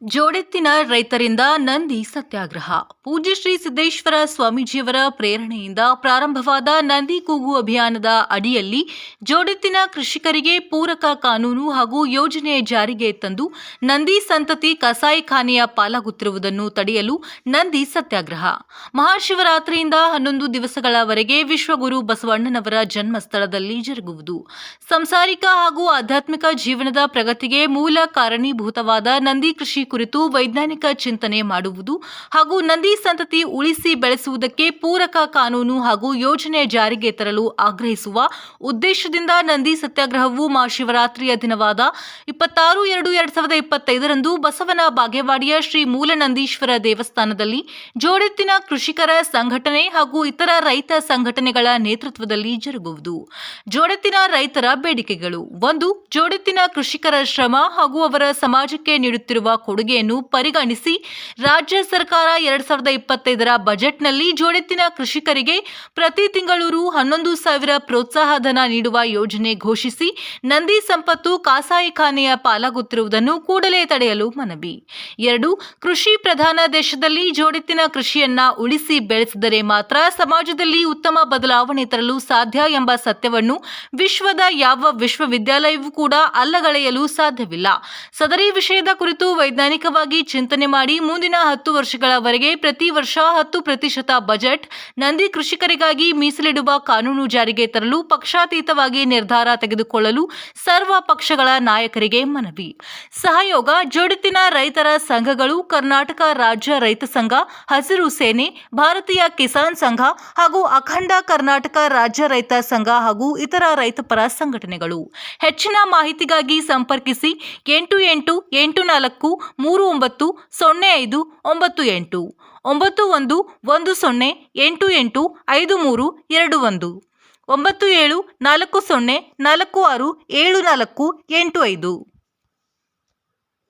ಜೋಡೆತ್ತಿನ ರೈತರಿಂದ ನಂದಿ ಸತ್ಯಾಗ್ರಹ. ಪೂಜ್ಯ ಶ್ರೀ ಸಿದ್ದೇಶ್ವರ ಸ್ವಾಮೀಜಿಯವರ ಪ್ರೇರಣೆಯಿಂದ ಪ್ರಾರಂಭವಾದ ನಂದಿ ಕೂಗು ಅಭಿಯಾನದ ಅಡಿಯಲ್ಲಿ ಜೋಡೆತ್ತಿನ ಕೃಷಿಕರಿಗೆ ಪೂರಕ ಕಾನೂನು ಹಾಗೂ ಯೋಜನೆ ಜಾರಿಗೆ ತಂದು ನಂದಿ ಸಂತತಿ ಕಸಾಯಿಖಾನೆಯ ಪಾಲಾಗುತ್ತಿರುವುದನ್ನು ತಡೆಯಲು ನಂದಿ ಸತ್ಯಾಗ್ರಹ. ಮಹಾಶಿವರಾತ್ರಿಯಿಂದ 11 ದಿವಸಗಳವರೆಗೆ ವಿಶ್ವಗುರು ಬಸವಣ್ಣನವರ ಜನ್ಮಸ್ಥಳದಲ್ಲಿ ಜರುಗುವುದು. ಸಂಸಾರಿಕ ಹಾಗೂ ಆಧ್ಯಾತ್ಮಿಕ ಜೀವನದ ಪ್ರಗತಿಗೆ ಮೂಲ ಕಾರಣೀಭೂತವಾದ ನಂದಿ ಕೃಷಿ ಕುರಿತು ವೈಜ್ಞಾನಿಕ ಚಿಂತನೆ ಮಾಡುವುದು ಹಾಗೂ ನಂದಿ ಸಂತತಿ ಉಳಿಸಿ ಬೆಳೆಸುವುದಕ್ಕೆ ಪೂರಕ ಕಾನೂನು ಹಾಗೂ ಯೋಜನೆ ಜಾರಿಗೆ ತರಲು ಆಗ್ರಹಿಸುವ ಉದ್ದೇಶದಿಂದ ನಂದಿ ಸತ್ಯಾಗ್ರಹವು ಮಹಾಶಿವರಾತ್ರಿಯ ದಿನವಾದ 26/2/2025 ಬಸವನ ಬಾಗೇವಾಡಿಯ ಶ್ರೀ ಮೂಲನಂದೀಶ್ವರ ದೇವಸ್ಥಾನದಲ್ಲಿ ಜೋಡೆತ್ತಿನ ಕೃಷಿಕರ ಸಂಘಟನೆ ಹಾಗೂ ಇತರ ರೈತ ಸಂಘಟನೆಗಳ ನೇತೃತ್ವದಲ್ಲಿ ಜರುಗುವುದು. ಜೋಡೆತ್ತಿನ ರೈತರ ಬೇಡಿಕೆಗಳು: 1. ಜೋಡೆತ್ತಿನ ಕೃಷಿಕರ ಶ್ರಮ ಹಾಗೂ ಅವರ ಸಮಾಜಕ್ಕೆ ನೀಡುತ್ತಿರುವ ಕೊಡುಗೆಯನ್ನು ಪರಿಗಣಿಸಿ ರಾಜ್ಯ ಸರ್ಕಾರ 2025ರ ಬಜೆಟ್ನಲ್ಲಿ ಜೋಡೆತ್ತಿನ ಕೃಷಿಕರಿಗೆ ಪ್ರತಿ ತಿಂಗಳು ರು. 11,000 ಪ್ರೋತ್ಸಾಹ ಧನ ನೀಡುವ ಯೋಜನೆ ಘೋಷಿಸಿ ನಂದಿ ಸಂಪತ್ತು ಕಸಾಯಿಖಾನೆಯ ಪಾಲಾಗುತ್ತಿರುವುದನ್ನು ಕೂಡಲೇ ತಡೆಯಲು ಮನವಿ. 2. ಕೃಷಿ ಪ್ರಧಾನ ದೇಶದಲ್ಲಿ ಜೋಡೆತ್ತಿನ ಕೃಷಿಯನ್ನ ಉಳಿಸಿ ಬೆಳೆಸಿದರೆ ಮಾತ್ರ ಸಮಾಜದಲ್ಲಿ ಉತ್ತಮ ಬದಲಾವಣೆ ತರಲು ಸಾಧ್ಯ ಎಂಬ ಸತ್ಯವನ್ನು ವಿಶ್ವದ ಯಾವ ವಿಶ್ವವಿದ್ಯಾಲಯವೂ ಕೂಡ ಅಲ್ಲಗಳೆಯಲು ಸಾಧ್ಯವಿಲ್ಲ. ಸದರಿ ವಿಷಯದ ಕುರಿತು ವೈಜ್ಞಾನಿಕವಾಗಿ ಚಿಂತನೆ ಮಾಡಿ ಮುಂದಿನ 10 ವರ್ಷಗಳವರೆಗೆ ಪ್ರತಿ ವರ್ಷ 10% ಬಜೆಟ್ ನಂದಿ ಕೃಷಿಕರಿಗಾಗಿ ಮೀಸಲಿಡುವ ಕಾನೂನು ಜಾರಿಗೆ ತರಲು ಪಕ್ಷಾತೀತವಾಗಿ ನಿರ್ಧಾರ ತೆಗೆದುಕೊಳ್ಳಲು ಸರ್ವ ಪಕ್ಷಗಳ ನಾಯಕರಿಗೆ ಮನವಿ. ಸಹಯೋಗ: ಜೋಡೆತ್ತಿನ ರೈತರ ಸಂಘಗಳು, ಕರ್ನಾಟಕ ರಾಜ್ಯ ರೈತ ಸಂಘ, ಹಸಿರು ಸೇನೆ, ಭಾರತೀಯ ಕಿಸಾನ್ ಸಂಘ ಹಾಗೂ ಅಖಂಡ ಕರ್ನಾಟಕ ರಾಜ್ಯ ರೈತ ಸಂಘ ಹಾಗೂ ಇತರ ರೈತಪರ ಸಂಘಟನೆಗಳು. ಹೆಚ್ಚಿನ ಮಾಹಿತಿಗಾಗಿ ಸಂಪರ್ಕಿಸಿ 8839390598 9110885321 9740467485.